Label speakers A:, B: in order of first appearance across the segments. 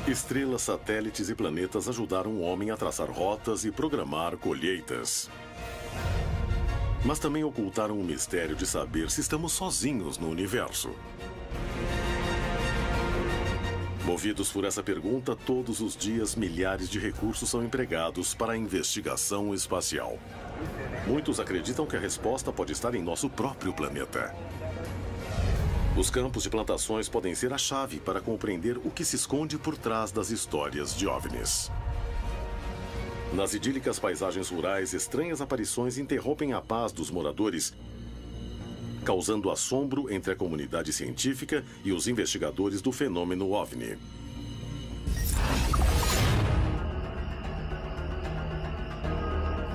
A: Estrelas, satélites e planetas ajudaram o homem a traçar rotas e programar colheitas. Mas também ocultaram o mistério de saber se estamos sozinhos no universo. Movidos por essa pergunta, todos os dias milhares de recursos são empregados para a investigação espacial. Muitos acreditam que a resposta pode estar em nosso próprio planeta. Os campos de plantações podem ser a chave para compreender o que se esconde por trás das histórias de OVNIs. Nas idílicas paisagens rurais, estranhas aparições interrompem a paz dos moradores, causando assombro entre a comunidade científica e os investigadores do fenômeno OVNI.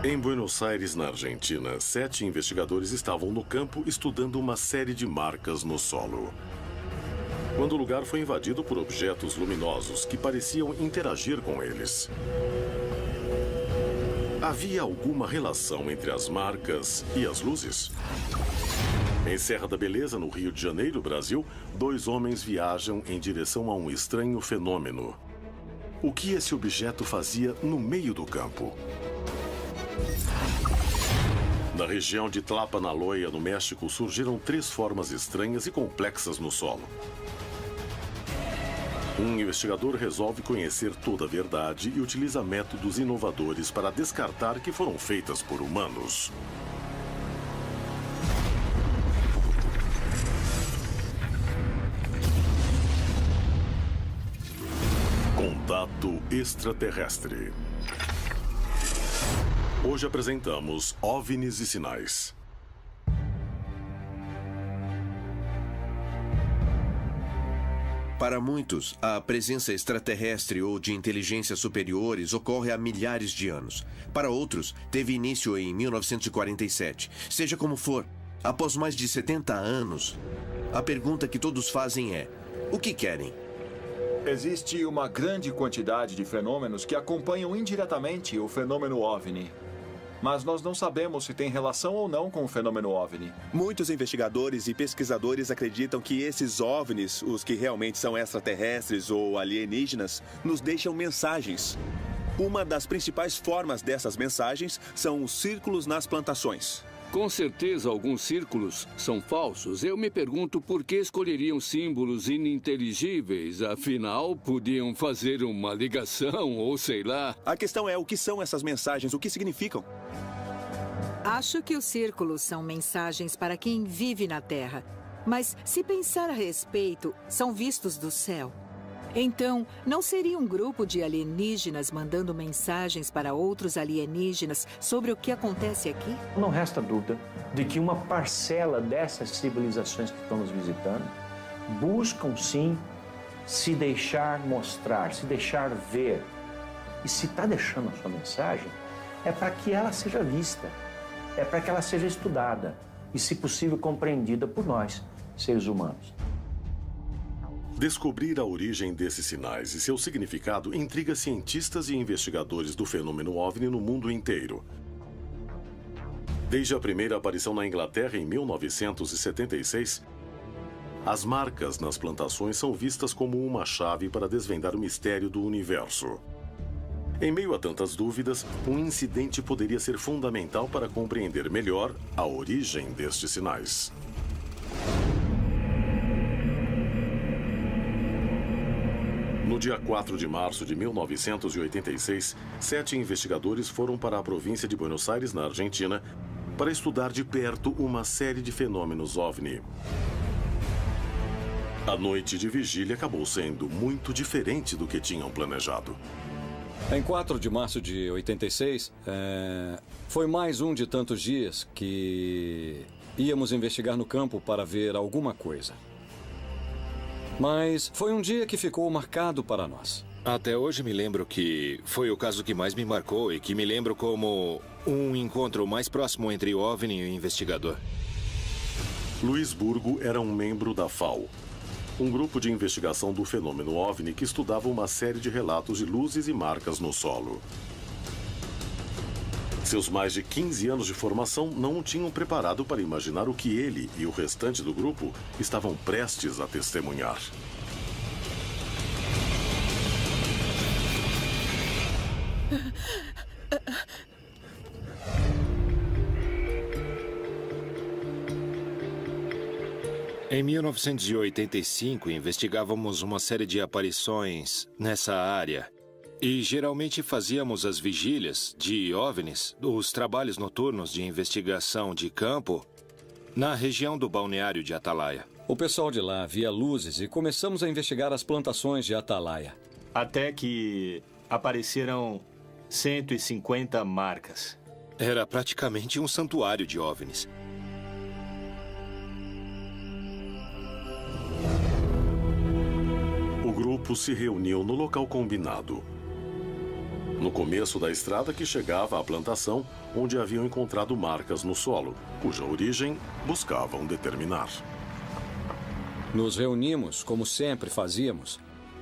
A: Em Buenos Aires, na Argentina, 7 investigadores estavam no campo estudando uma série de marcas no solo, quando o lugar foi invadido por objetos luminosos que pareciam interagir com eles. Havia alguma relação entre as marcas e as luzes? Em Serra da Beleza, no Rio de Janeiro, Brasil, 2 homens viajam em direção a um estranho fenômeno. O que esse objeto fazia no meio do campo? Na região de Tlapalanoia, no México, surgiram 3 formas estranhas e complexas no solo. Um investigador resolve conhecer toda a verdade e utiliza métodos inovadores para descartar que foram feitas por humanos. Contato extraterrestre. Hoje apresentamos OVNIs e sinais.
B: Para muitos, a presença extraterrestre ou de inteligências superiores ocorre há milhares de anos. Para outros, teve início em 1947. Seja como for, após mais de 70 anos, a pergunta que todos fazem é: o que querem?
C: Existe uma grande quantidade de fenômenos que acompanham indiretamente o fenômeno OVNI. Mas nós não sabemos se tem relação ou não com o fenômeno OVNI.
D: Muitos investigadores e pesquisadores acreditam que esses OVNIs, os que realmente são extraterrestres ou alienígenas, nos deixam mensagens. Uma das principais formas dessas mensagens são os círculos nas plantações.
E: Com certeza, alguns círculos são falsos. Eu me pergunto por que escolheriam símbolos ininteligíveis. Afinal, podiam fazer uma ligação ou sei lá.
D: A questão é o que são essas mensagens, o que significam?
F: Acho que os círculos são mensagens para quem vive na Terra. Mas, se pensar a respeito, são vistos do céu. Então, não seria um grupo de alienígenas mandando mensagens para outros alienígenas sobre o que acontece aqui?
G: Não resta dúvida de que uma parcela dessas civilizações que estão nos visitando buscam, sim, se deixar mostrar, se deixar ver. E se está deixando a sua mensagem, é para que ela seja vista, é para que ela seja estudada e, se possível, compreendida por nós, seres humanos.
A: Descobrir a origem desses sinais e seu significado intriga cientistas e investigadores do fenômeno OVNI no mundo inteiro. Desde a primeira aparição na Inglaterra em 1976, as marcas nas plantações são vistas como uma chave para desvendar o mistério do universo. Em meio a tantas dúvidas, um incidente poderia ser fundamental para compreender melhor a origem destes sinais. No dia 4 de março de 1986, 7 investigadores foram para a província de Buenos Aires, na Argentina, para estudar de perto uma série de fenômenos OVNI. A noite de vigília acabou sendo muito diferente do que tinham planejado.
H: Em 4 de março de 86, foi mais um de tantos dias que íamos investigar no campo para ver alguma coisa. Mas foi um dia que ficou marcado para nós.
I: Até hoje me lembro que foi o caso que mais me marcou e que me lembro como um encontro mais próximo entre o OVNI e o investigador.
A: Luiz Burgo era um membro da FAO, um grupo de investigação do fenômeno OVNI que estudava uma série de relatos de luzes e marcas no solo. Seus mais de 15 anos de formação não o tinham preparado para imaginar o que ele e o restante do grupo estavam prestes a testemunhar.
I: Em 1985, investigávamos uma série de aparições nessa área. E geralmente fazíamos as vigílias de OVNIs, os trabalhos noturnos de investigação de campo, na região do balneário de Atalaia.
H: O pessoal de lá via luzes e começamos a investigar as plantações de Atalaia.
J: Até que apareceram 150 marcas.
I: Era praticamente um santuário de OVNIs.
A: O grupo se reuniu no local combinado. No começo da estrada que chegava à plantação, onde haviam encontrado marcas no solo, cuja origem buscavam determinar.
H: Nos reunimos, como sempre fazíamos,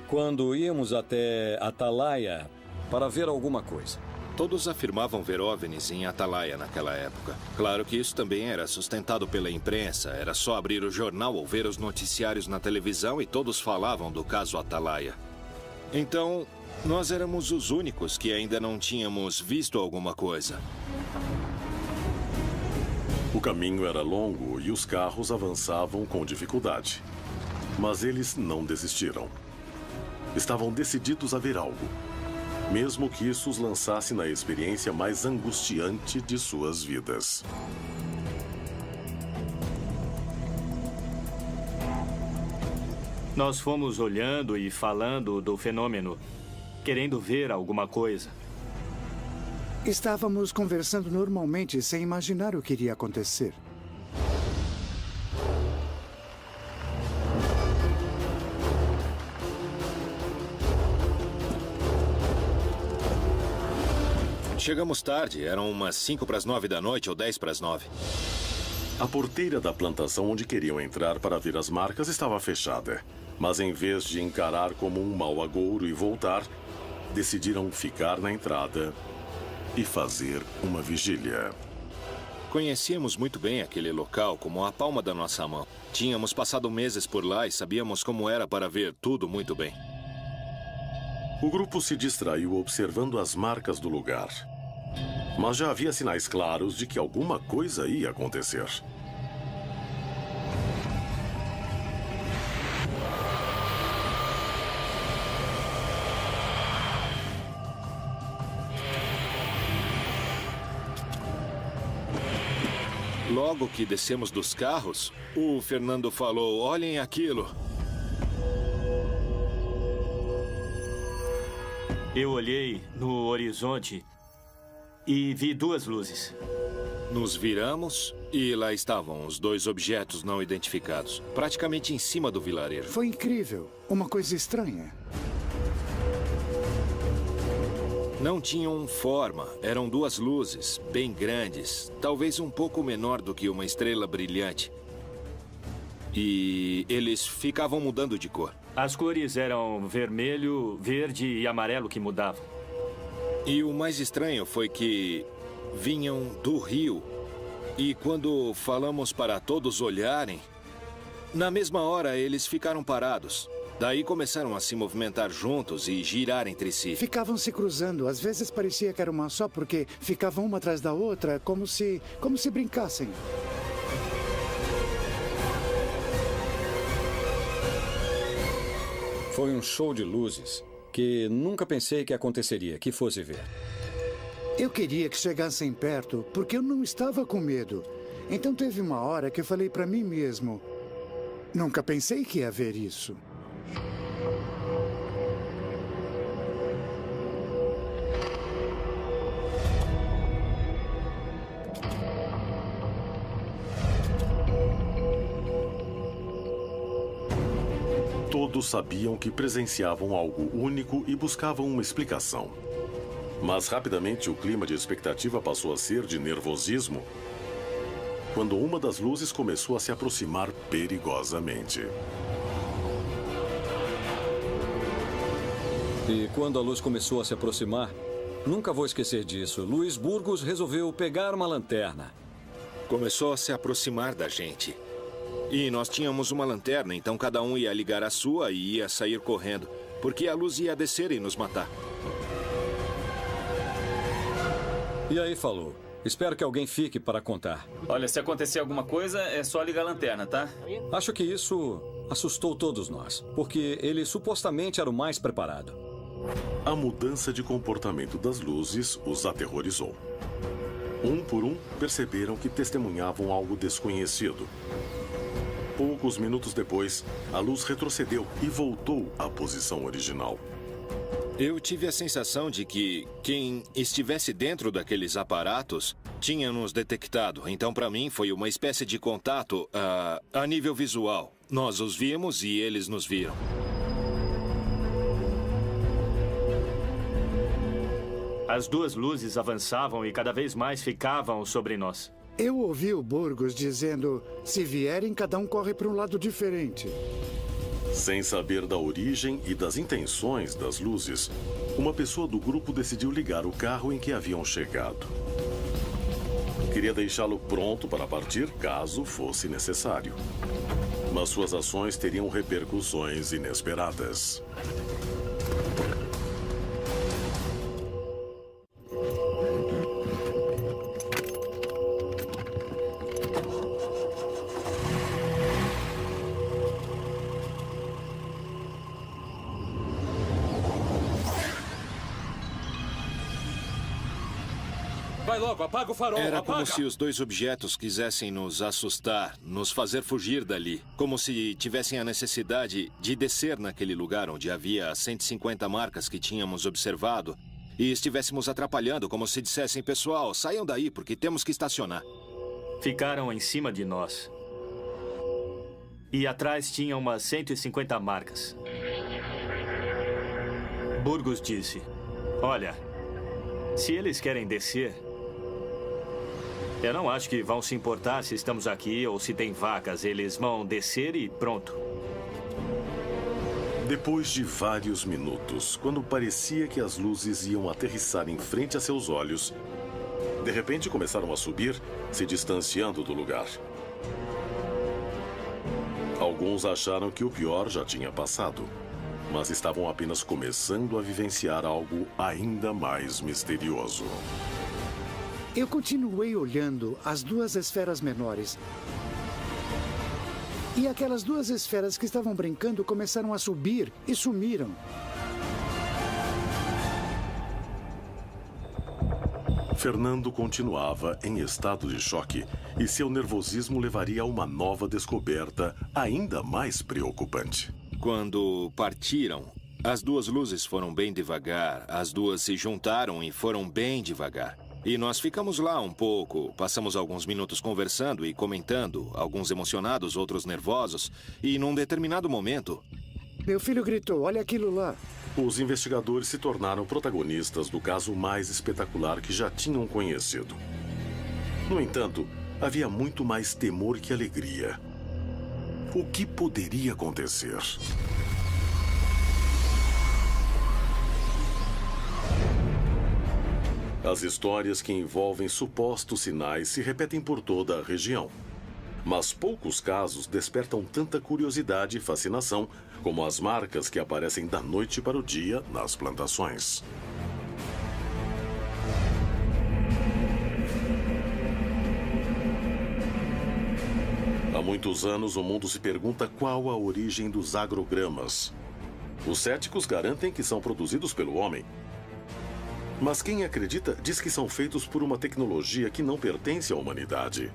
H: quando íamos até Atalaia para ver alguma coisa.
I: Todos afirmavam ver OVNIs em Atalaia naquela época. Claro que isso também era sustentado pela imprensa. Era só abrir o jornal ou ver os noticiários na televisão e todos falavam do caso Atalaia. Então, nós éramos os únicos que ainda não tínhamos visto alguma coisa.
A: O caminho era longo e os carros avançavam com dificuldade. Mas eles não desistiram. Estavam decididos a ver algo, mesmo que isso os lançasse na experiência mais angustiante de suas vidas.
J: Nós fomos olhando e falando do fenômeno, querendo ver alguma coisa.
K: Estávamos conversando normalmente, sem imaginar o que iria acontecer.
I: Chegamos tarde, eram umas 5 para as 9 da noite ou 10 para as 9.
A: A porteira da plantação onde queriam entrar para ver as marcas estava fechada. Mas em vez de encarar como um mau agouro e voltar, decidiram ficar na entrada e fazer uma vigília.
I: Conhecíamos muito bem aquele local como a palma da nossa mão. Tínhamos passado meses por lá e sabíamos como era para ver tudo muito bem.
A: O grupo se distraiu observando as marcas do lugar. Mas já havia sinais claros de que alguma coisa ia acontecer.
I: Logo que descemos dos carros, o Fernando falou: "Olhem aquilo."
J: Eu olhei no horizonte e vi duas luzes.
I: Nos viramos e lá estavam os dois objetos não identificados, praticamente em cima do vilarejo.
K: Foi incrível. Uma coisa estranha.
I: Não tinham forma, eram duas luzes, bem grandes, talvez um pouco menor do que uma estrela brilhante. E eles ficavam mudando de cor.
J: As cores eram vermelho, verde e amarelo que mudavam.
I: E o mais estranho foi que vinham do rio. E quando falamos para todos olharem, na mesma hora eles ficaram parados. Daí começaram a se movimentar juntos e girar entre si.
K: Ficavam se cruzando. Às vezes parecia que era uma só, porque ficavam uma atrás da outra, como se brincassem.
H: Foi um show de luzes que nunca pensei que aconteceria, que fosse ver.
K: Eu queria que chegassem perto, porque eu não estava com medo. Então teve uma hora que eu falei para mim mesmo: nunca pensei que ia ver isso.
A: Todos sabiam que presenciavam algo único e buscavam uma explicação. Mas rapidamente o clima de expectativa passou a ser de nervosismo quando uma das luzes começou a se aproximar perigosamente.
H: E quando a luz começou a se aproximar, nunca vou esquecer disso, Luiz Burgos resolveu pegar uma lanterna.
I: Começou a se aproximar da gente. E nós tínhamos uma lanterna, então cada um ia ligar a sua e ia sair correndo, porque a luz ia descer e nos matar.
H: E aí falou. Espero que alguém fique para contar.
L: Olha, se acontecer alguma coisa, é só ligar a lanterna, tá?
H: Acho que isso assustou todos nós, porque ele supostamente era o mais preparado.
A: A mudança de comportamento das luzes os aterrorizou. Um por um, perceberam que testemunhavam algo desconhecido. Poucos minutos depois, a luz retrocedeu e voltou à posição original.
I: Eu tive a sensação de que quem estivesse dentro daqueles aparatos tinha nos detectado. Então, para mim, foi uma espécie de contato a nível visual. Nós os vimos e eles nos viram.
J: As duas luzes avançavam e cada vez mais ficavam sobre nós.
K: Eu ouvi o Burgos dizendo, se vierem, cada um corre para um lado diferente.
A: Sem saber da origem e das intenções das luzes, uma pessoa do grupo decidiu ligar o carro em que haviam chegado. Queria deixá-lo pronto para partir caso fosse necessário. Mas suas ações teriam repercussões inesperadas.
E: Vai logo, apaga o farol,
I: Era
E: apaga!
I: como se os dois objetos quisessem nos assustar, nos fazer fugir dali. Como se tivessem a necessidade de descer naquele lugar onde havia as 150 marcas que tínhamos observado e estivéssemos atrapalhando, como se dissessem, pessoal, saiam daí porque temos que estacionar.
J: Ficaram em cima de nós. E atrás tinha umas 150 marcas. Burgos disse, olha, se eles querem descer, eu não acho que vão se importar se estamos aqui ou se tem vacas. Eles vão descer e pronto.
A: Depois de vários minutos, quando parecia que as luzes iam aterrissar em frente a seus olhos, de repente começaram a subir, se distanciando do lugar. Alguns acharam que o pior já tinha passado, mas estavam apenas começando a vivenciar algo ainda mais misterioso.
K: Eu continuei olhando as duas esferas menores. E aquelas duas esferas que estavam brincando começaram a subir e sumiram.
A: Fernando continuava em estado de choque e seu nervosismo levaria a uma nova descoberta ainda mais preocupante.
I: Quando partiram, as duas luzes foram bem devagar, as duas se juntaram e foram bem devagar. E nós ficamos lá um pouco, passamos alguns minutos conversando e comentando, alguns emocionados, outros nervosos, e num determinado momento...
K: Meu filho gritou, olha aquilo lá.
A: Os investigadores se tornaram protagonistas do caso mais espetacular que já tinham conhecido. No entanto, havia muito mais temor que alegria. O que poderia acontecer? As histórias que envolvem supostos sinais se repetem por toda a região. Mas poucos casos despertam tanta curiosidade e fascinação como as marcas que aparecem da noite para o dia nas plantações. Há muitos anos, o mundo se pergunta qual a origem dos agrogramas. Os céticos garantem que são produzidos pelo homem. Mas quem acredita diz que são feitos por uma tecnologia que não pertence à humanidade.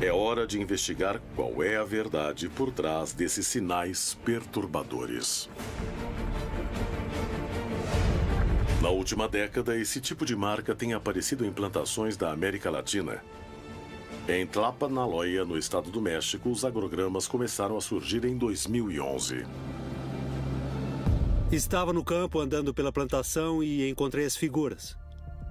A: É hora de investigar qual é a verdade por trás desses sinais perturbadores. Na última década, esse tipo de marca tem aparecido em plantações da América Latina. Em Tlapanaloya, no estado do México, os agrogramas começaram a surgir em 2011.
M: Estava no campo andando pela plantação e encontrei as figuras.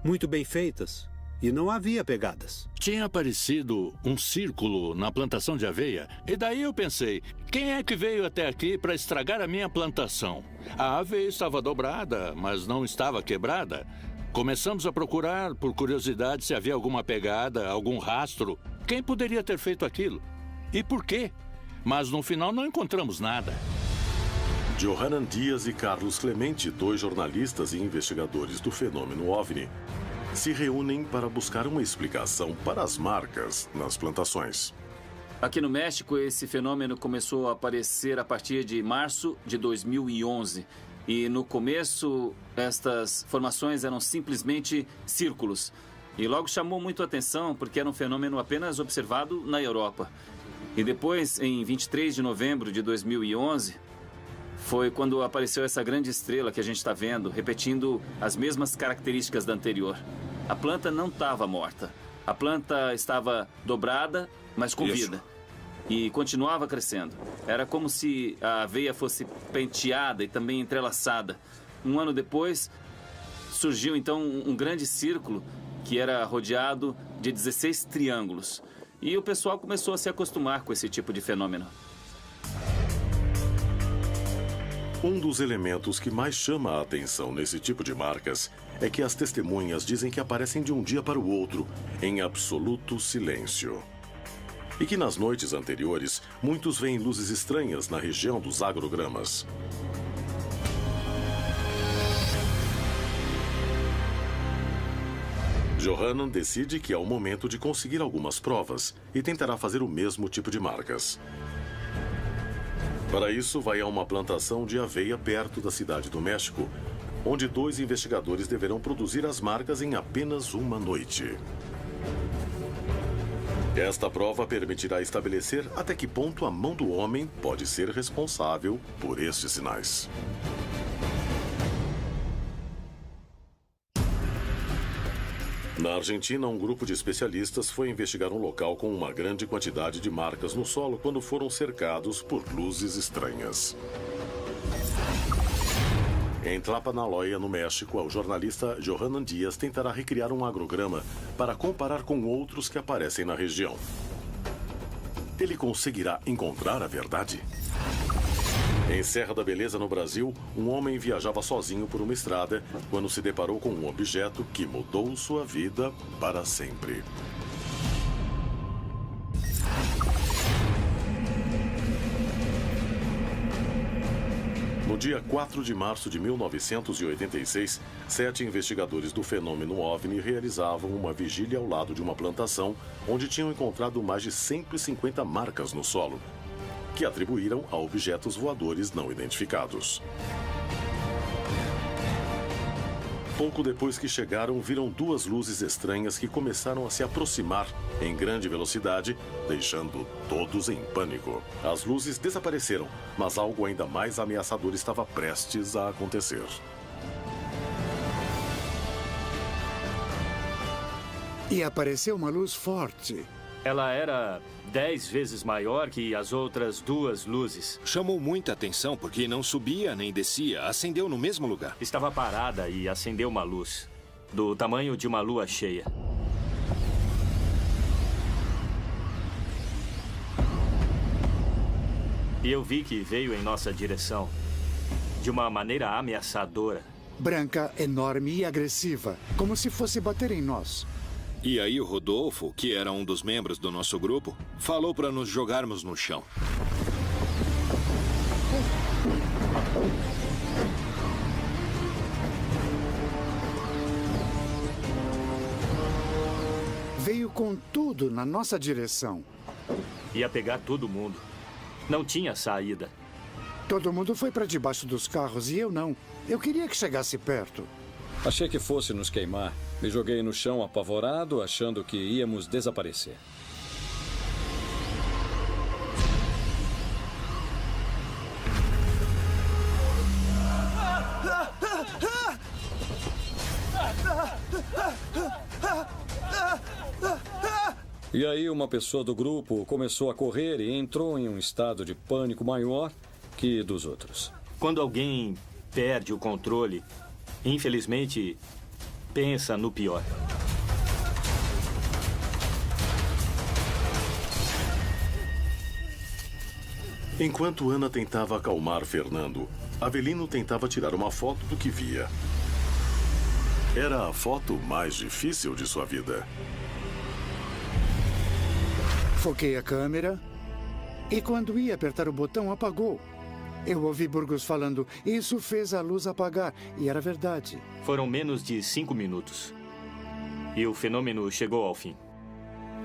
M: Muito bem feitas. E não havia pegadas.
N: Tinha aparecido um círculo na plantação de aveia. E daí eu pensei, quem é que veio até aqui para estragar a minha plantação? A aveia estava dobrada, mas não estava quebrada. Começamos a procurar, por curiosidade, se havia alguma pegada, algum rastro. Quem poderia ter feito aquilo? E por quê? Mas no final não encontramos nada.
A: Johanan Dias e Carlos Clemente, 2 jornalistas e investigadores do fenômeno OVNI, se reúnem para buscar uma explicação para as marcas nas plantações.
L: Aqui no México, esse fenômeno começou a aparecer a partir de março de 2011. E no começo, estas formações eram simplesmente círculos. E logo chamou muito a atenção porque era um fenômeno apenas observado na Europa. E depois, em 23 de novembro de 2011, foi quando apareceu essa grande estrela que a gente está vendo, repetindo as mesmas características da anterior. A planta não estava morta. A planta estava dobrada, mas com vida. E continuava crescendo. Era como se a aveia fosse penteada e também entrelaçada. Um ano depois, surgiu então um grande círculo que era rodeado de 16 triângulos. E o pessoal começou a se acostumar com esse tipo de fenômeno.
A: Um dos elementos que mais chama a atenção nesse tipo de marcas é que as testemunhas dizem que aparecem de um dia para o outro, em absoluto silêncio. E que nas noites anteriores, muitos veem luzes estranhas na região dos agrogramas. Johanan decide que é o momento de conseguir algumas provas e tentará fazer o mesmo tipo de marcas. Para isso, vai a uma plantação de aveia perto da cidade do México, onde 2 investigadores deverão produzir as marcas em apenas uma noite. Esta prova permitirá estabelecer até que ponto a mão do homem pode ser responsável por estes sinais. Na Argentina, um grupo de especialistas foi investigar um local com uma grande quantidade de marcas no solo quando foram cercados por luzes estranhas. Em Tlapanaloya, no México, o jornalista Johanan Dias tentará recriar um agrograma para comparar com outros que aparecem na região. Ele conseguirá encontrar a verdade? Em Serra da Beleza, no Brasil, um homem viajava sozinho por uma estrada quando se deparou com um objeto que mudou sua vida para sempre. No dia 4 de março de 1986, 7 investigadores do fenômeno OVNI realizavam uma vigília ao lado de uma plantação onde tinham encontrado mais de 150 marcas no solo, que atribuíram a objetos voadores não identificados. Pouco depois que chegaram, viram 2 luzes estranhas que começaram a se aproximar em grande velocidade, deixando todos em pânico. As luzes desapareceram, mas algo ainda mais ameaçador estava prestes a acontecer.
K: E apareceu uma luz forte.
J: Ela era 10 vezes maior que as outras 2 luzes.
I: Chamou muita atenção porque não subia nem descia, acendeu no mesmo lugar.
J: Estava parada e acendeu uma luz, do tamanho de uma lua cheia. E eu vi que veio em nossa direção, de uma maneira ameaçadora.
K: Branca, enorme e agressiva, como se fosse bater em nós.
I: E aí o Rodolfo, que era um dos membros do nosso grupo, falou para nos jogarmos no chão.
K: Veio com tudo na nossa direção.
J: Ia pegar todo mundo. Não tinha saída.
K: Todo mundo foi para debaixo dos carros e eu não. Eu queria que chegasse perto.
H: Achei que fosse nos queimar. Me joguei no chão apavorado, achando que íamos desaparecer. E aí uma pessoa do grupo começou a correr e entrou em um estado de pânico maior que dos outros.
J: Quando alguém perde o controle, infelizmente, pensa no pior.
A: Enquanto Ana tentava acalmar Fernando, Avelino tentava tirar uma foto do que via. Era a foto mais difícil de sua vida.
K: Foquei a câmera e quando ia apertar o botão, apagou. Eu ouvi Burgos falando, isso fez a luz apagar. E era verdade.
J: Foram menos de 5 minutos. E o fenômeno chegou ao fim.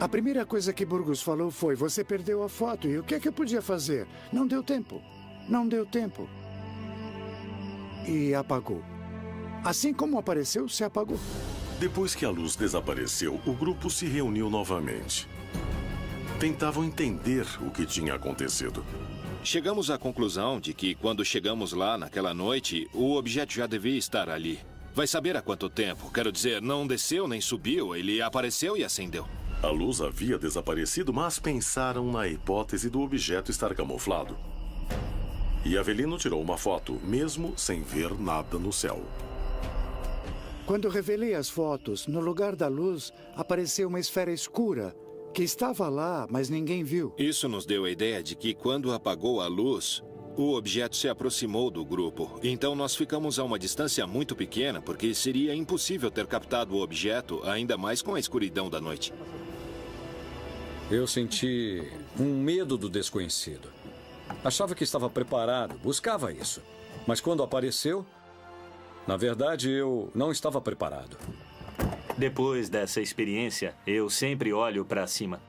K: A primeira coisa que Burgos falou foi, você perdeu a foto. E o que é que eu podia fazer? Não deu tempo. Não deu tempo. E apagou. Assim como apareceu, se apagou.
A: Depois que a luz desapareceu, o grupo se reuniu novamente. Tentavam entender o que tinha acontecido.
I: Chegamos à conclusão de que, quando chegamos lá naquela noite, o objeto já devia estar ali. Vai saber há quanto tempo. Quero dizer, não desceu nem subiu. Ele apareceu e acendeu.
A: A luz havia desaparecido, mas pensaram na hipótese do objeto estar camuflado. E Avelino tirou uma foto, mesmo sem ver nada no céu.
K: Quando revelei as fotos, no lugar da luz, apareceu uma esfera escura, que estava lá, mas ninguém viu.
I: Isso nos deu a ideia de que, quando apagou a luz, o objeto se aproximou do grupo. Então nós ficamos a uma distância muito pequena, porque seria impossível ter captado o objeto, ainda mais com a escuridão da noite.
H: Eu senti um medo do desconhecido. Achava que estava preparado, buscava isso. Mas quando apareceu, na verdade, eu não estava preparado.
J: Depois dessa experiência, eu sempre olho para cima.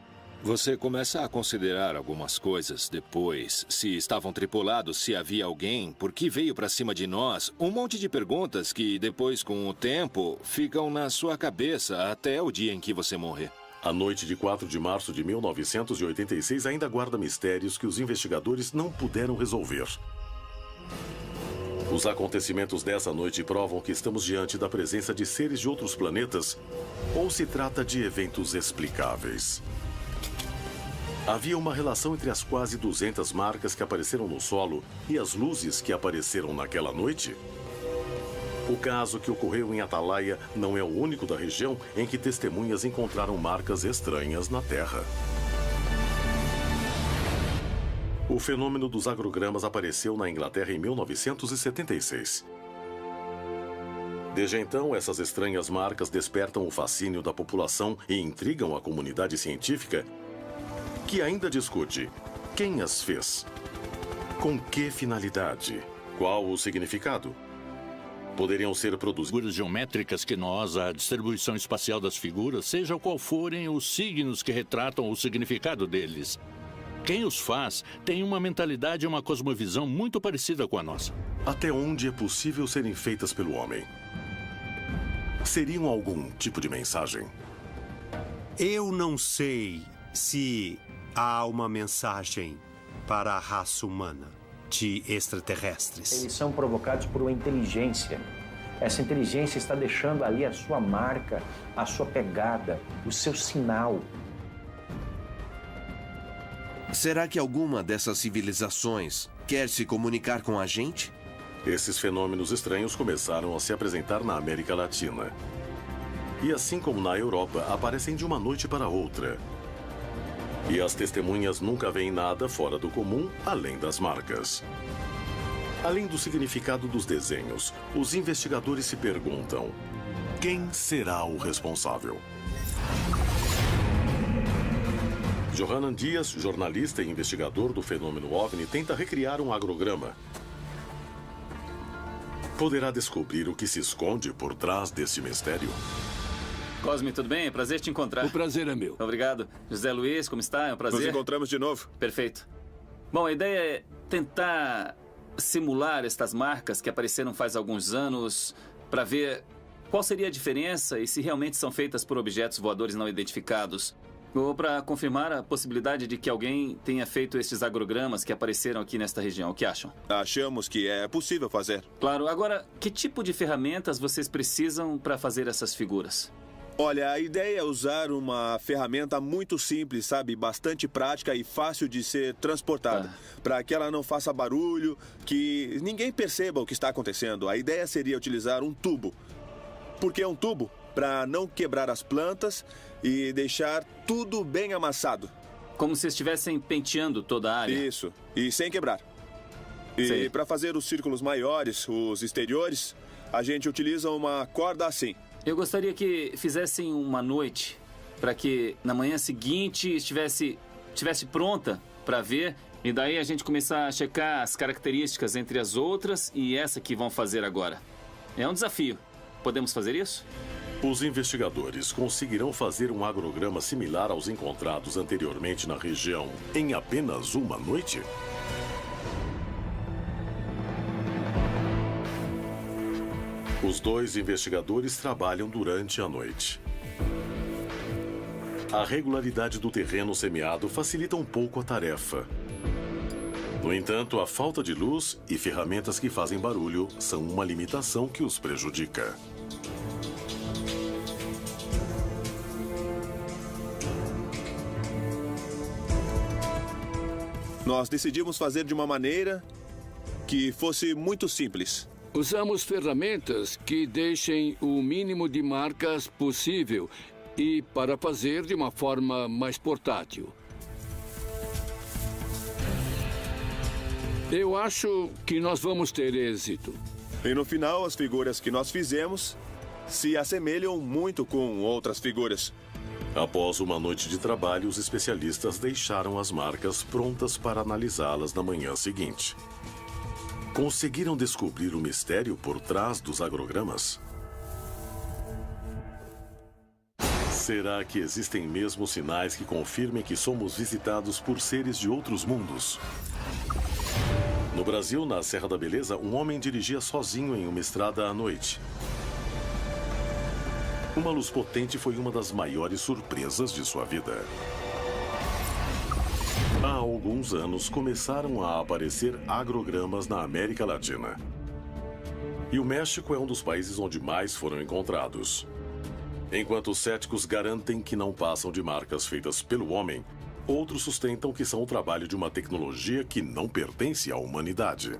I: Você começa a considerar algumas coisas depois. Se estavam tripulados, se havia alguém, por que veio para cima de nós? Um monte de perguntas que depois, com o tempo, ficam na sua cabeça até o dia em que você morrer.
A: A noite de 4 de março de 1986 ainda guarda mistérios que os investigadores não puderam resolver. Os acontecimentos dessa noite provam que estamos diante da presença de seres de outros planetas ou se trata de eventos explicáveis. Havia uma relação entre as quase 200 marcas que apareceram no solo e as luzes que apareceram naquela noite? O caso que ocorreu em Atalaia não é o único da região em que testemunhas encontraram marcas estranhas na Terra. O fenômeno dos agrogramas apareceu na Inglaterra em 1976. Desde então, essas estranhas marcas despertam o fascínio da população e intrigam a comunidade científica, que ainda discute quem as fez, com que finalidade, qual o significado. Poderiam ser produzidas
N: figuras geométricas que nós, a distribuição espacial das figuras, seja qual forem os signos que retratam o significado deles. Quem os faz tem uma mentalidade e uma cosmovisão muito parecida com a nossa.
A: Até onde é possível serem feitas pelo homem? Seriam algum tipo de mensagem?
M: Eu não sei se há uma mensagem para a raça humana de extraterrestres.
G: Eles são provocados por uma inteligência. Essa inteligência está deixando ali a sua marca, a sua pegada, o seu sinal.
B: Será que alguma dessas civilizações quer se comunicar com a gente?
A: Esses fenômenos estranhos começaram a se apresentar na América Latina. E assim como na Europa, aparecem de uma noite para outra. E as testemunhas nunca veem nada fora do comum, além das marcas. Além do significado dos desenhos, os investigadores se perguntam: quem será o responsável? Johanan Dias, jornalista e investigador do fenômeno OVNI, tenta recriar um agrograma. Poderá descobrir o que se esconde por trás desse mistério?
L: Cosme, tudo bem? Prazer te encontrar.
E: O prazer é meu.
L: Obrigado. José Luiz, como está? É um prazer.
D: Nos encontramos de novo.
L: Perfeito. Bom, a ideia é tentar simular estas marcas que apareceram faz alguns anos para ver qual seria a diferença e se realmente são feitas por objetos voadores não identificados. Ou para confirmar a possibilidade de que alguém tenha feito estes agrogramas que apareceram aqui nesta região. O que acham?
D: Achamos que é possível fazer.
L: Claro. Agora, que tipo de ferramentas vocês precisam para fazer essas figuras?
D: Olha, a ideia é usar uma ferramenta muito simples, sabe? Bastante prática e fácil de ser transportada. Para que ela não faça barulho, que ninguém perceba o que está acontecendo. A ideia seria utilizar um tubo. Por que um tubo? Para não quebrar as plantas e deixar tudo bem amassado.
L: Como se estivessem penteando toda a área?
D: Isso, e sem quebrar. E para fazer os círculos maiores, os exteriores, a gente utiliza uma corda assim.
L: Eu gostaria que fizessem uma noite, para que na manhã seguinte estivesse pronta para ver E daí a gente começar a checar as características entre as outras e essa que vão fazer agora. É um desafio. Podemos fazer isso?
A: Os investigadores conseguirão fazer um agrograma similar aos encontrados anteriormente na região em apenas uma noite? Os dois investigadores trabalham durante a noite. A regularidade do terreno semeado facilita um pouco a tarefa. No entanto, a falta de luz e ferramentas que fazem barulho são uma limitação que os prejudica.
D: Nós decidimos fazer de uma maneira que fosse muito simples.
E: Usamos ferramentas que deixem o mínimo de marcas possível e para fazer de uma forma mais portátil. Eu acho que nós vamos ter êxito.
D: E no final, as figuras que nós fizemos se assemelham muito com outras figuras.
A: Após uma noite de trabalho, os especialistas deixaram as marcas prontas para analisá-las na manhã seguinte. Conseguiram descobrir o mistério por trás dos agrogramas? Será que existem mesmo sinais que confirmem que somos visitados por seres de outros mundos? No Brasil, na Serra da Beleza, um homem dirigia sozinho em uma estrada à noite. Uma luz potente foi uma das maiores surpresas de sua vida. Há alguns anos começaram a aparecer agrogramas na América Latina. E o México é um dos países onde mais foram encontrados. Enquanto os céticos garantem que não passam de marcas feitas pelo homem, outros sustentam que são o trabalho de uma tecnologia que não pertence à humanidade.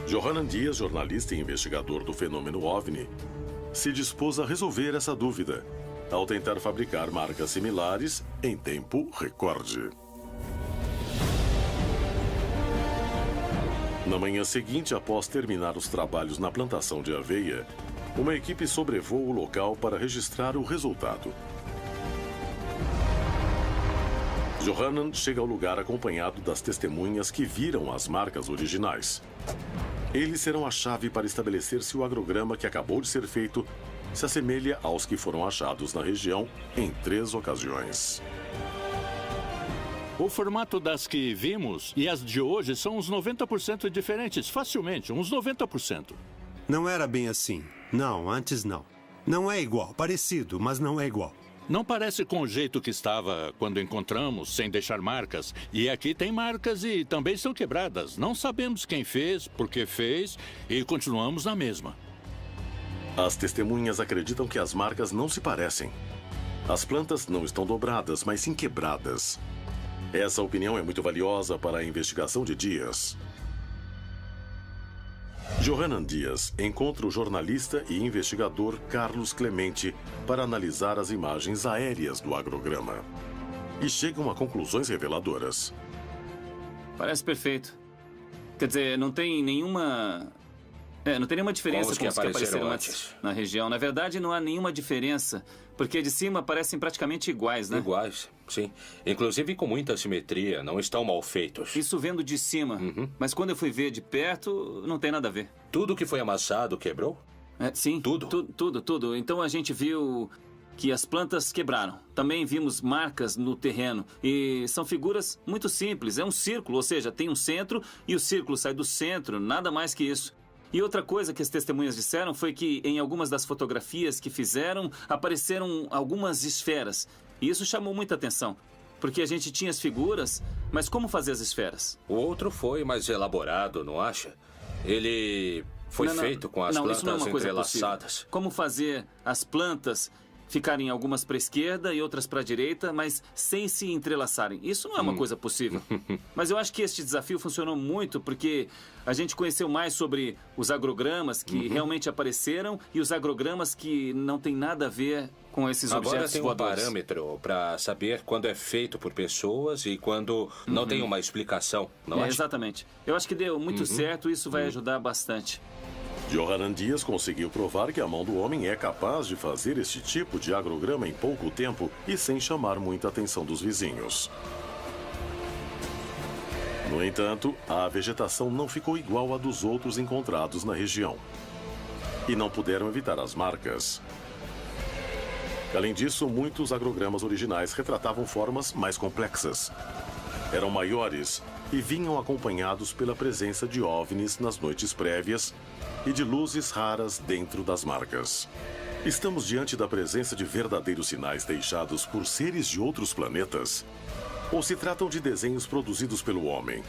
A: Johanan Dias, jornalista e investigador do fenômeno OVNI, se dispôs a resolver essa dúvida, ao tentar fabricar marcas similares em tempo recorde. Na manhã seguinte, após terminar os trabalhos na plantação de aveia, uma equipe sobrevoa o local para registrar o resultado. Johanan chega ao lugar acompanhado das testemunhas que viram as marcas originais. Eles serão a chave para estabelecer se o agrograma que acabou de ser feito se assemelha aos que foram achados na região em 3 ocasiões.
N: O formato das que vimos e as de hoje são uns 90% diferentes, facilmente, uns 90%.
M: Não era bem assim. Não, antes não. Não é igual, parecido, mas não é igual.
N: Não parece com o jeito que estava quando encontramos, sem deixar marcas. E aqui tem marcas e também são quebradas. Não sabemos quem fez, por que fez e continuamos na mesma.
A: As testemunhas acreditam que as marcas não se parecem. As plantas não estão dobradas, mas sim quebradas. Essa opinião é muito valiosa para a investigação de Dias. Johanan Dias encontra o jornalista e investigador Carlos Clemente para analisar as imagens aéreas do agrograma. E chegam a conclusões reveladoras.
L: Parece perfeito. Quer dizer, não tem nenhuma diferença com os que apareceram antes na região. Na verdade, não há nenhuma diferença, porque de cima parecem praticamente iguais, né?
O: Iguais, sim. Inclusive com muita simetria, não estão mal feitos.
L: Isso vendo de cima. Mas quando eu fui ver de perto, não tem nada a ver.
O: Tudo que foi amassado quebrou?
L: Sim. Tudo? Tudo. Então a gente viu que as plantas quebraram. Também vimos marcas no terreno. E são figuras muito simples. É um círculo, ou seja, tem um centro e o círculo sai do centro, nada mais que isso. E outra coisa que as testemunhas disseram foi que em algumas das fotografias que fizeram, apareceram algumas esferas. E isso chamou muita atenção, porque a gente tinha as figuras, mas como fazer as esferas?
O: O outro foi mais elaborado, não acha? Ele foi feito com as plantas
L: isso não é uma coisa
O: entrelaçadas.
L: Possível. Como fazer as plantas ficarem algumas para a esquerda e outras para a direita, mas sem se entrelaçarem. Isso não é uma coisa possível. Mas eu acho que este desafio funcionou muito porque a gente conheceu mais sobre os agrogramas que realmente apareceram e os agrogramas que não tem nada a ver com esses objetos
O: voadores. Agora tem um parâmetro para saber quando é feito por pessoas e quando não tem uma explicação, não é?
L: Exatamente. Eu acho que deu muito certo e isso vai ajudar bastante.
A: Johanan Dias conseguiu provar que a mão do homem é capaz de fazer este tipo de agrograma em pouco tempo e sem chamar muita atenção dos vizinhos. No entanto, a vegetação não ficou igual à dos outros encontrados na região. E não puderam evitar as marcas. Além disso, muitos agrogramas originais retratavam formas mais complexas. Eram maiores e vinham acompanhados pela presença de OVNIs nas noites prévias e de luzes raras dentro das marcas. Estamos diante da presença de verdadeiros sinais deixados por seres de outros planetas? Ou se tratam de desenhos produzidos pelo homem?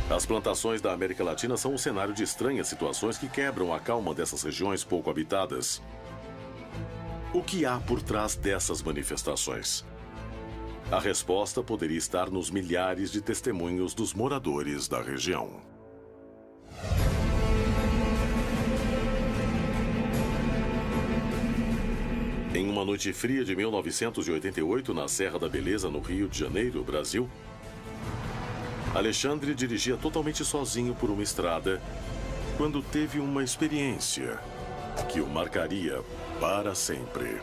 A: As plantações da América Latina são um cenário de estranhas situações que quebram a calma dessas regiões pouco habitadas. O que há por trás dessas manifestações? A resposta poderia estar nos milhares de testemunhos dos moradores da região. Em uma noite fria de 1988, na Serra da Beleza, no Rio de Janeiro, Brasil, Alexandre dirigia totalmente sozinho por uma estrada quando teve uma experiência que o marcaria para sempre.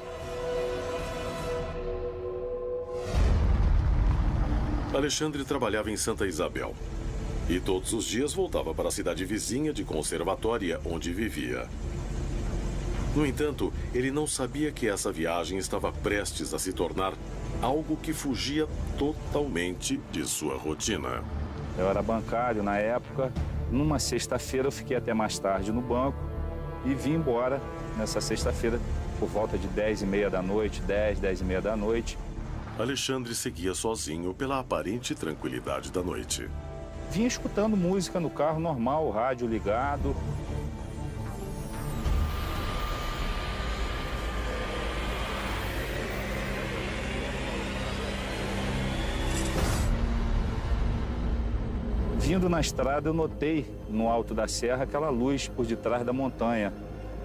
A: Alexandre trabalhava em Santa Isabel e todos os dias voltava para a cidade vizinha de Conservatória, onde vivia. No entanto, ele não sabia que essa viagem estava prestes a se tornar algo que fugia totalmente de sua rotina.
P: Eu era bancário na época. Numa sexta-feira eu fiquei até mais tarde no banco e vim embora nessa sexta-feira por volta de 10h30 da noite, 10h30 da noite.
A: Alexandre seguia sozinho pela aparente tranquilidade da noite.
P: Vinha escutando música no carro normal, o rádio ligado. Vindo na estrada, eu notei no alto da serra aquela luz por detrás da montanha.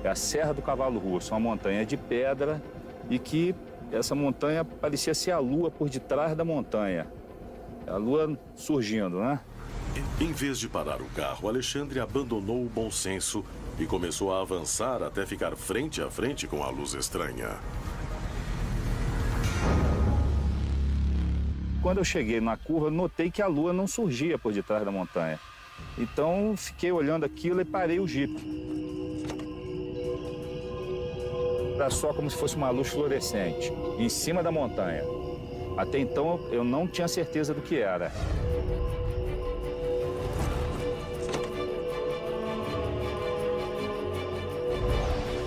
P: É a Serra do Cavalo Russo, uma montanha de pedra e que essa montanha parecia ser a lua por detrás da montanha. A lua surgindo, né?
A: Em vez de parar o carro, Alexandre abandonou o bom senso e começou a avançar até ficar frente a frente com a luz estranha.
P: Quando eu cheguei na curva, eu notei que a lua não surgia por detrás da montanha. Então, fiquei olhando aquilo e parei o jipe. Era só como se fosse uma luz fluorescente, em cima da montanha. Até então, eu não tinha certeza do que era.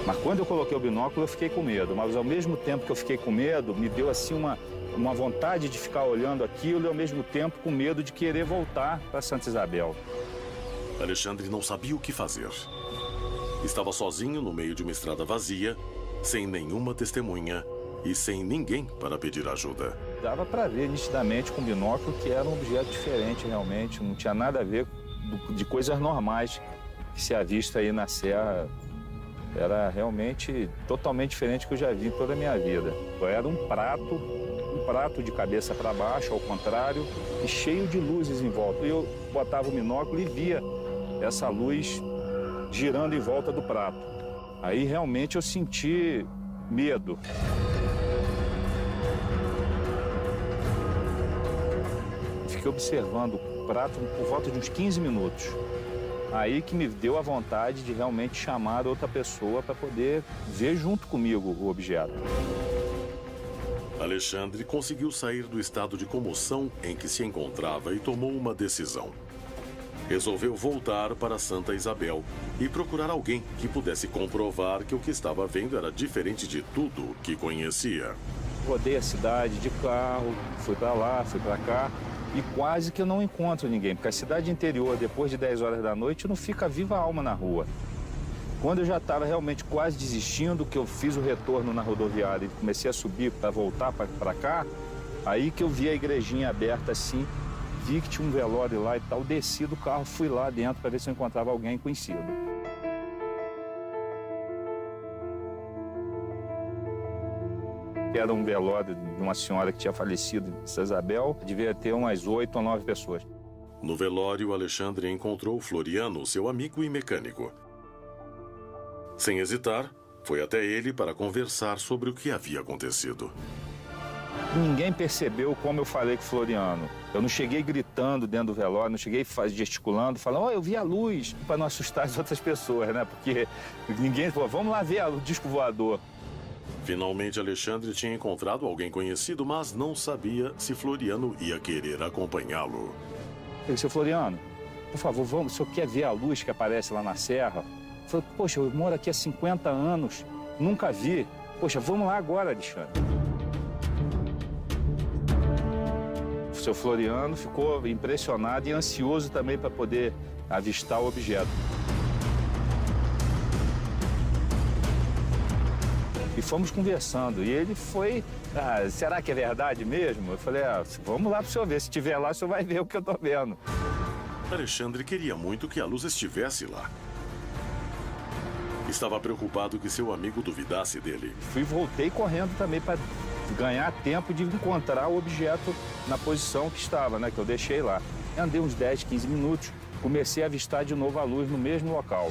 P: Mas quando eu coloquei o binóculo, eu fiquei com medo. Mas ao mesmo tempo que eu fiquei com medo, me deu assim uma vontade de ficar olhando aquilo e ao mesmo tempo com medo de querer voltar para Santa Isabel.
A: Alexandre não sabia o que fazer. Estava sozinho no meio de uma estrada vazia, sem nenhuma testemunha e sem ninguém para pedir ajuda.
P: Dava para ver nitidamente com o binóculo que era um objeto diferente realmente, não tinha nada a ver de coisas normais que se avista aí na serra. Era realmente totalmente diferente do que eu já vi em toda a minha vida. Era um prato de cabeça para baixo, ao contrário, e cheio de luzes em volta. Eu botava o binóculo e via essa luz girando em volta do prato. Aí realmente eu senti medo. Fiquei observando o prato por volta de uns 15 minutos. Aí que me deu a vontade de realmente chamar outra pessoa para poder ver junto comigo o objeto.
A: Alexandre conseguiu sair do estado de comoção em que se encontrava e tomou uma decisão. Resolveu voltar para Santa Isabel e procurar alguém que pudesse comprovar que o que estava vendo era diferente de tudo o que conhecia.
P: Rodei a cidade de carro, fui para lá, fui para cá e quase que eu não encontro ninguém, porque a cidade interior, depois de 10 horas da noite, não fica viva alma na rua. Quando eu já estava realmente quase desistindo, que eu fiz o retorno na rodoviária e comecei a subir para voltar para cá, aí que eu vi a igrejinha aberta assim, vi que tinha um velório lá e tal, desci do carro, fui lá dentro para ver se eu encontrava alguém conhecido. Era um velório de uma senhora que tinha falecido em Santa Isabel, devia ter umas 8 ou 9 pessoas.
A: No velório, Alexandre encontrou Floriano, seu amigo e mecânico. Sem hesitar, foi até ele para conversar sobre o que havia acontecido.
P: Ninguém percebeu como eu falei com o Floriano. Eu não cheguei gritando dentro do velório, não cheguei gesticulando, falando, eu vi a luz, para não assustar as outras pessoas, né? Porque ninguém falou, vamos lá ver o disco voador.
A: Finalmente, Alexandre tinha encontrado alguém conhecido, mas não sabia se Floriano ia querer acompanhá-lo.
P: Eu disse, Floriano, por favor, vamos, o senhor quer ver a luz que aparece lá na serra? Eu falei, poxa, eu moro aqui há 50 anos, nunca vi. Poxa, vamos lá agora, Alexandre. O seu Floriano ficou impressionado e ansioso também para poder avistar o objeto. E fomos conversando, e ele foi, será que é verdade mesmo? Eu falei, vamos lá para o senhor ver, se estiver lá, o senhor vai ver o que eu estou vendo.
A: Alexandre queria muito que a luz estivesse lá. Estava preocupado que seu amigo duvidasse dele.
P: Voltei correndo também para ganhar tempo de encontrar o objeto na posição que estava, né, que eu deixei lá. Andei uns 10, 15 minutos, comecei a avistar de novo a luz no mesmo local.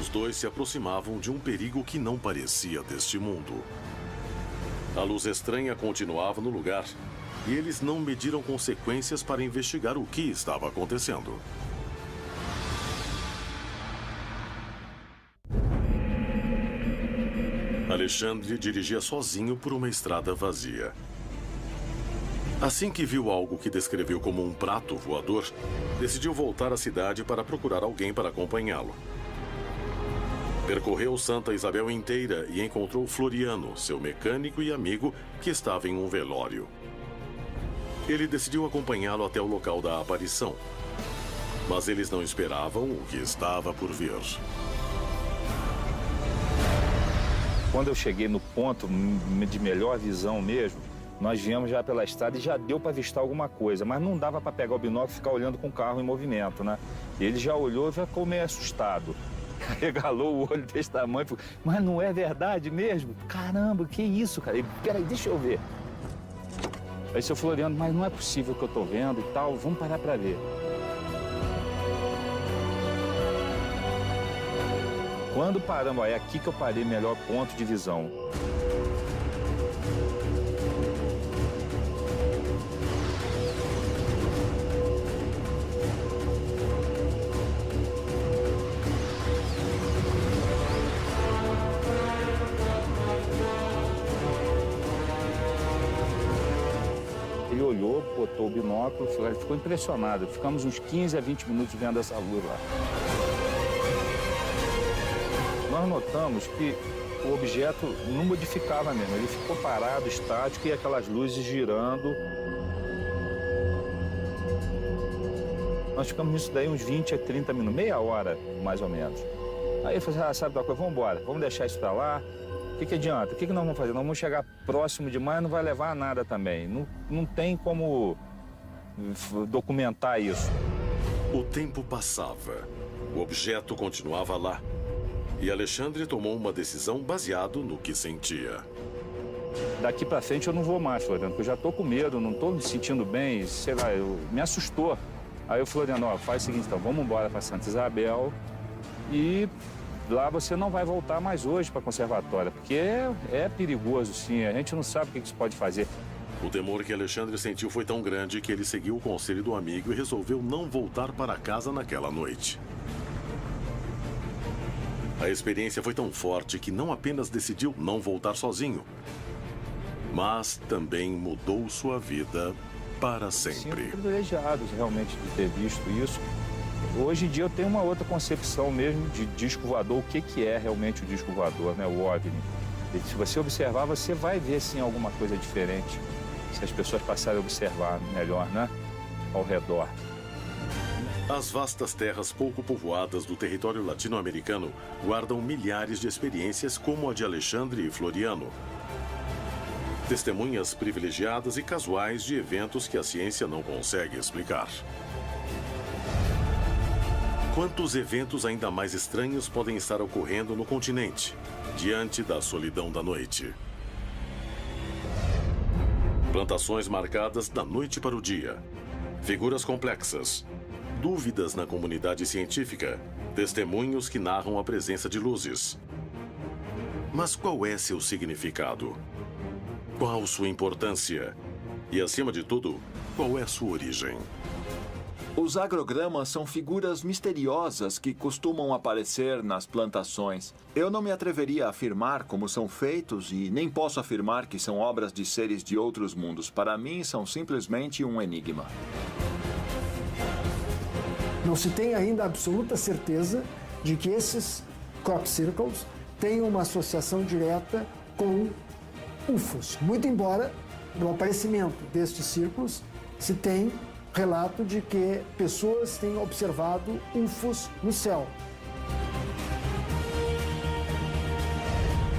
A: Os dois se aproximavam de um perigo que não parecia deste mundo. A luz estranha continuava no lugar e eles não mediram consequências para investigar o que estava acontecendo. Alexandre dirigia sozinho por uma estrada vazia. Assim que viu algo que descreveu como um prato voador, decidiu voltar à cidade para procurar alguém para acompanhá-lo. Percorreu Santa Isabel inteira e encontrou Floriano, seu mecânico e amigo, que estava em um velório. Ele decidiu acompanhá-lo até o local da aparição. Mas eles não esperavam o que estava por vir.
P: Quando eu cheguei no ponto de melhor visão mesmo, nós viemos já pela estrada e já deu para avistar alguma coisa, mas não dava para pegar o binóculo e ficar olhando com o carro em movimento, né? Ele já olhou e já ficou meio assustado. Regalou o olho desse tamanho, falou, mas não é verdade mesmo? Caramba, que isso, cara? Peraí, deixa eu ver. Aí seu Floriano, mas não é possível que eu tô vendo e tal, vamos parar para ver. Quando paramos, é aqui que eu parei, melhor ponto de visão. Ele olhou, botou o binóculo, ficou impressionado. Ficamos uns 15 a 20 minutos vendo essa luz lá. Nós notamos que o objeto não modificava mesmo, ele ficou parado, estático, e aquelas luzes girando. Nós ficamos nisso daí uns 20 a 30 minutos, meia hora, mais ou menos. Aí eu falei, sabe da coisa, vamos embora, vamos deixar isso pra lá. O que adianta? O que nós vamos fazer? Nós vamos chegar próximo demais, não vai levar a nada também. Não tem como documentar isso.
A: O tempo passava, o objeto continuava lá. E Alexandre tomou uma decisão baseado no que sentia.
P: Daqui pra frente eu não vou mais, Floriano, porque eu já tô com medo, não tô me sentindo bem, sei lá, me assustou. Aí o Floriano, faz o seguinte, então, vamos embora pra Santa Isabel e lá você não vai voltar mais hoje pra conservatória, porque é perigoso, sim, a gente não sabe o que isso pode fazer.
A: O temor que Alexandre sentiu foi tão grande que ele seguiu o conselho do amigo e resolveu não voltar para casa naquela noite. A experiência foi tão forte que não apenas decidiu não voltar sozinho, mas também mudou sua vida para sempre.
P: Sim, privilegiados realmente de ter visto isso. Hoje em dia eu tenho uma outra concepção mesmo de disco voador, o que é realmente o disco voador, né? O OVNI. E se você observar, você vai ver sim alguma coisa diferente, se as pessoas passarem a observar melhor, né? Ao redor.
A: As vastas terras pouco povoadas do território latino-americano guardam milhares de experiências como a de Alexandre e Floriano. Testemunhas privilegiadas e casuais de eventos que a ciência não consegue explicar. Quantos eventos ainda mais estranhos podem estar ocorrendo no continente, diante da solidão da noite? Plantações marcadas da noite para o dia. Figuras complexas. Dúvidas na comunidade científica, testemunhos que narram a presença de luzes. Mas qual é seu significado? Qual sua importância? E, acima de tudo, qual é sua origem?
C: Os agrogramas são figuras misteriosas que costumam aparecer nas plantações. Eu não me atreveria a afirmar como são feitos e nem posso afirmar que são obras de seres de outros mundos. Para mim, são simplesmente um enigma.
Q: Não se tem ainda absoluta certeza de que esses crop circles têm uma associação direta com UFOs. Muito embora, no aparecimento destes círculos, se tem relato de que pessoas têm observado UFOs no céu.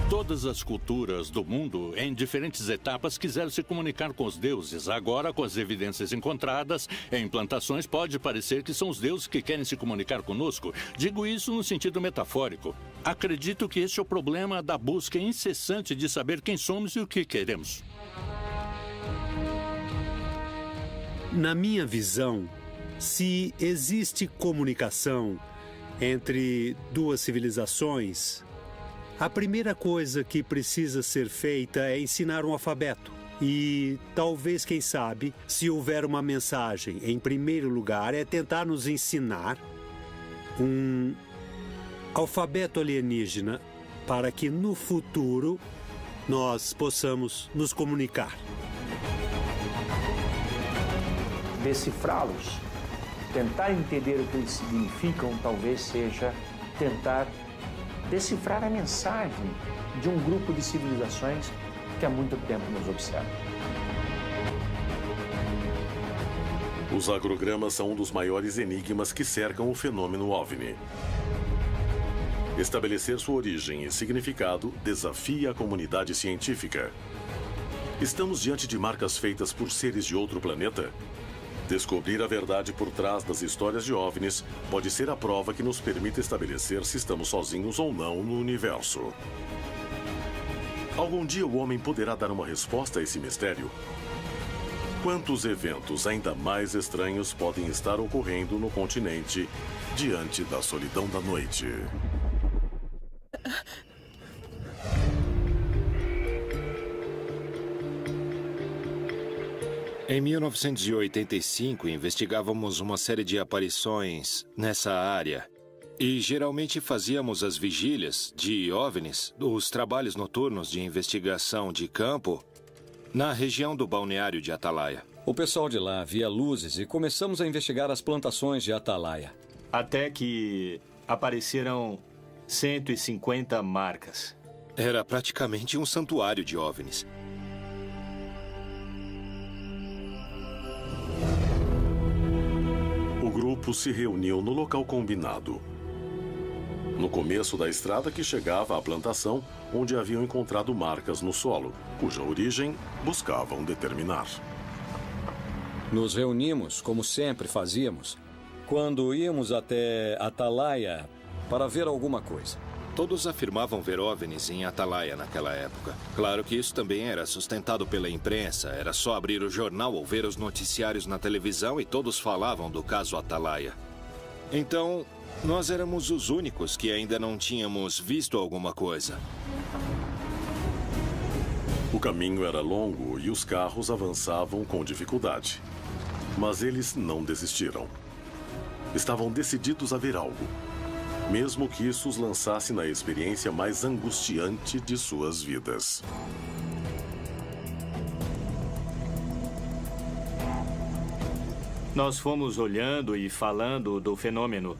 N: Todas as culturas do mundo, em diferentes etapas, quiseram se comunicar com os deuses. Agora, com as evidências encontradas em plantações, pode parecer que são os deuses que querem se comunicar conosco. Digo isso no sentido metafórico. Acredito que este é o problema da busca incessante de saber quem somos e o que queremos.
M: Na minha visão, se existe comunicação entre duas civilizações, a primeira coisa que precisa ser feita é ensinar um alfabeto. E talvez, quem sabe, se houver uma mensagem, em primeiro lugar, é tentar nos ensinar um alfabeto alienígena para que no futuro nós possamos nos comunicar.
G: Decifrá-los, tentar entender o que eles significam, talvez seja tentar decifrar a mensagem de um grupo de civilizações que há muito tempo nos observa.
A: Os agrogramas são um dos maiores enigmas que cercam o fenômeno OVNI. Estabelecer sua origem e significado desafia a comunidade científica. Estamos diante de marcas feitas por seres de outro planeta? Descobrir a verdade por trás das histórias de OVNIs pode ser a prova que nos permite estabelecer se estamos sozinhos ou não no universo. Algum dia o homem poderá dar uma resposta a esse mistério? Quantos eventos ainda mais estranhos podem estar ocorrendo no continente diante da solidão da noite?
I: Em 1985, investigávamos uma série de aparições nessa área. E geralmente fazíamos as vigílias de OVNIs, os trabalhos noturnos de investigação de campo, na região do balneário de Atalaia.
H: O pessoal de lá via luzes e começamos a investigar as plantações de Atalaia.
J: Até que apareceram 150 marcas.
I: Era praticamente um santuário de OVNIs.
A: O grupo se reuniu no local combinado. No começo da estrada que chegava à plantação, onde haviam encontrado marcas no solo, cuja origem buscavam determinar.
H: Nos reunimos, como sempre fazíamos, quando íamos até Atalaia para ver alguma coisa.
I: Todos afirmavam ver OVNIs em Atalaia naquela época. Claro que isso também era sustentado pela imprensa. Era só abrir o jornal ou ver os noticiários na televisão e todos falavam do caso Atalaia. Então, nós éramos os únicos que ainda não tínhamos visto alguma coisa.
A: O caminho era longo e os carros avançavam com dificuldade. Mas eles não desistiram. Estavam decididos a ver algo, mesmo que isso os lançasse na experiência mais angustiante de suas vidas.
J: Nós fomos olhando e falando do fenômeno.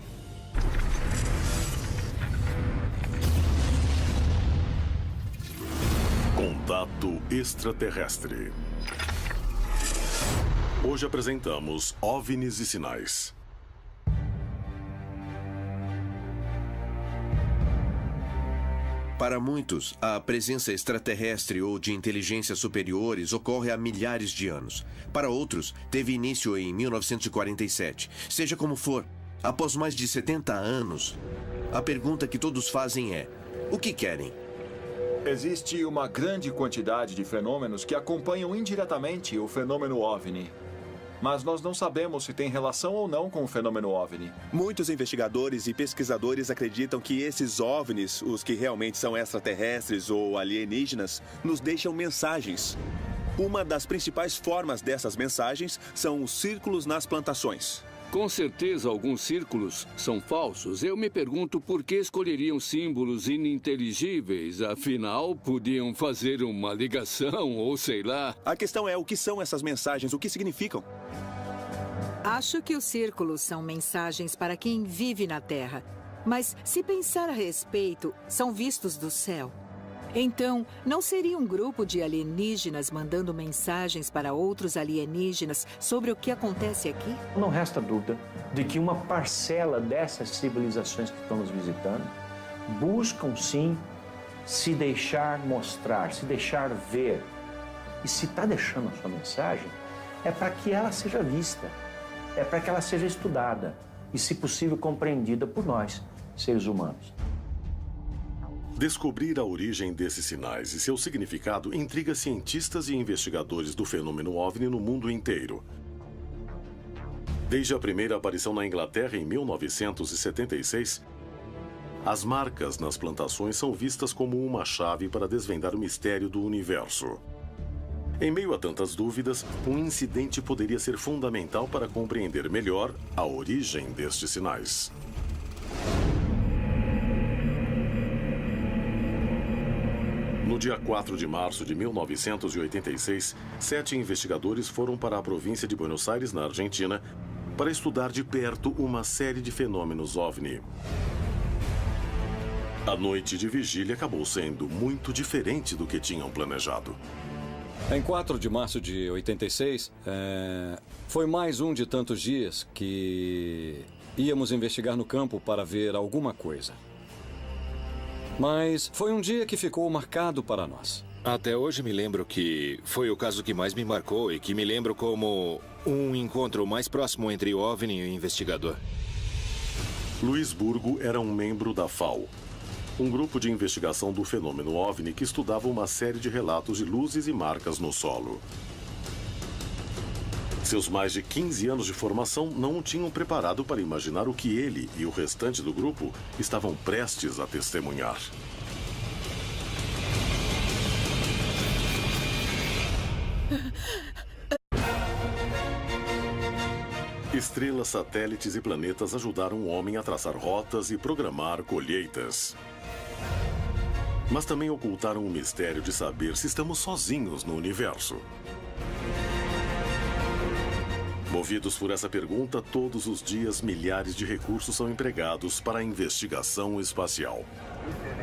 A: Contato extraterrestre. Hoje apresentamos OVNIs e Sinais.
B: Para muitos, a presença extraterrestre ou de inteligências superiores ocorre há milhares de anos. Para outros, teve início em 1947. Seja como for, após mais de 70 anos, a pergunta que todos fazem é: o que querem?
C: Existe uma grande quantidade de fenômenos que acompanham indiretamente o fenômeno OVNI. mas nós não sabemos se tem relação ou não com o fenômeno OVNI.
D: Muitos investigadores e pesquisadores acreditam que esses OVNIs, os que realmente são extraterrestres ou alienígenas, nos deixam mensagens. Uma das principais formas dessas mensagens são os círculos nas plantações.
E: Com certeza, alguns círculos são falsos. Eu me pergunto por que escolheriam símbolos ininteligíveis. Afinal, podiam fazer uma ligação ou sei lá.
D: A questão é o que são essas mensagens, o que significam?
F: Acho que os círculos são mensagens para quem vive na Terra. Mas, se pensar a respeito, são vistos do céu. Então, não seria um grupo de alienígenas mandando mensagens para outros alienígenas sobre o que acontece aqui?
G: Não resta dúvida de que uma parcela dessas civilizações que estão nos visitando buscam, sim, se deixar mostrar, se deixar ver. E se está deixando a sua mensagem, é para que ela seja vista, é para que ela seja estudada e, se possível, compreendida por nós, seres humanos.
A: Descobrir a origem desses sinais e seu significado intriga cientistas e investigadores do fenômeno OVNI no mundo inteiro. Desde a primeira aparição na Inglaterra em 1976, as marcas nas plantações são vistas como uma chave para desvendar o mistério do universo. Em meio a tantas dúvidas, um incidente poderia ser fundamental para compreender melhor a origem destes sinais. No dia 4 de março de 1986, 7 investigadores foram para a província de Buenos Aires, na Argentina, para estudar de perto uma série de fenômenos OVNI. A noite de vigília acabou sendo muito diferente do que tinham planejado.
H: Em 4 de março de 86, foi mais um de tantos dias que íamos investigar no campo para ver alguma coisa. Mas foi um dia que ficou marcado para nós.
I: Até hoje me lembro que foi o caso que mais me marcou e que me lembro como um encontro mais próximo entre o OVNI e o investigador.
A: Luiz Burgo era um membro da FAO, um grupo de investigação do fenômeno OVNI que estudava uma série de relatos de luzes e marcas no solo. Seus mais de 15 anos de formação não o tinham preparado para imaginar o que ele e o restante do grupo estavam prestes a testemunhar. Estrelas, satélites e planetas ajudaram o homem a traçar rotas e programar colheitas. Mas também ocultaram o mistério de saber se estamos sozinhos no universo. Movidos por essa pergunta, todos os dias milhares de recursos são empregados para a investigação espacial.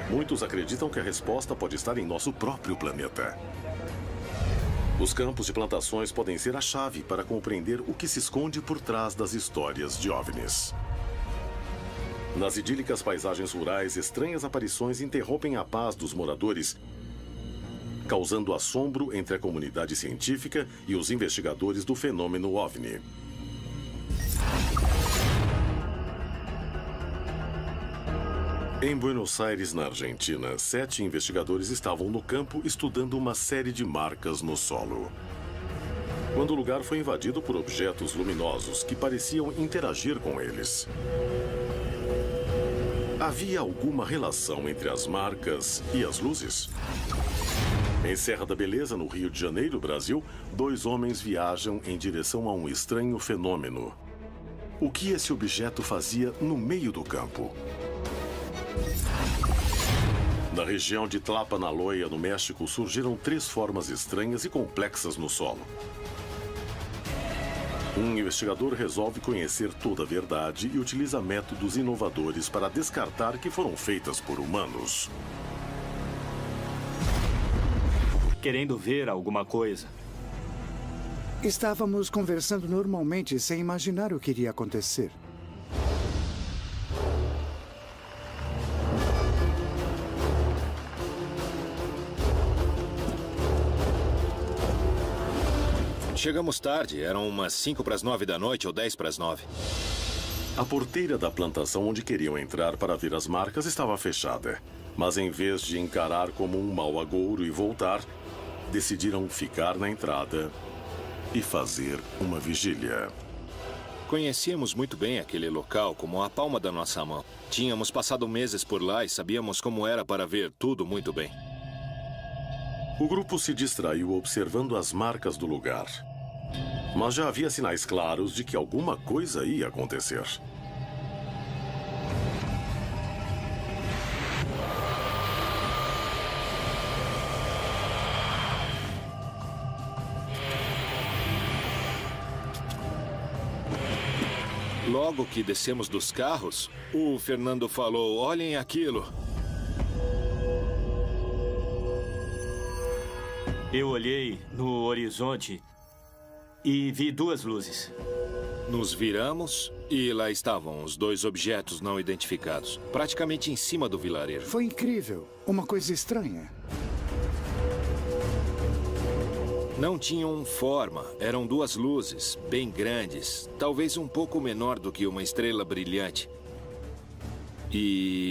A: Muitos acreditam que a resposta pode estar em nosso próprio planeta. Os campos de plantações podem ser a chave para compreender o que se esconde por trás das histórias de OVNIs. Nas idílicas paisagens rurais, estranhas aparições interrompem a paz dos moradores, causando assombro entre a comunidade científica e os investigadores do fenômeno OVNI. Em Buenos Aires, na Argentina, 7 investigadores estavam no campo estudando uma série de marcas no solo. Quando o lugar foi invadido por objetos luminosos que pareciam interagir com eles. Havia alguma relação entre as marcas e as luzes? Em Serra da Beleza, no Rio de Janeiro, Brasil, 2 homens viajam em direção a um estranho fenômeno. O que esse objeto fazia no meio do campo? Na região de Tlapanaloya, no México, surgiram 3 formas estranhas e complexas no solo. Um investigador resolve conhecer toda a verdade e utiliza métodos inovadores para descartar que foram feitas por humanos.
J: Querendo ver alguma coisa.
K: Estávamos conversando normalmente, sem imaginar o que iria acontecer.
I: Chegamos tarde, eram umas 5 para as 9 da noite ou 10 para as 9.
A: A porteira da plantação onde queriam entrar para ver as marcas estava fechada. Mas em vez de encarar como um mau agouro e voltar, decidiram ficar na entrada e fazer uma vigília.
I: Conhecíamos muito bem aquele local como a palma da nossa mão. Tínhamos passado meses por lá e sabíamos como era para ver tudo muito bem.
A: O grupo se distraiu observando as marcas do lugar. Mas já havia sinais claros de que alguma coisa ia acontecer.
I: Logo que descemos dos carros, o Fernando falou: "Olhem aquilo."
J: Eu olhei no horizonte e vi duas luzes.
I: Nos viramos e lá estavam os dois objetos não identificados, praticamente em cima do vilarejo.
K: Foi incrível. Uma coisa estranha.
I: Não tinham forma, eram duas luzes, bem grandes, talvez um pouco menor do que uma estrela brilhante. E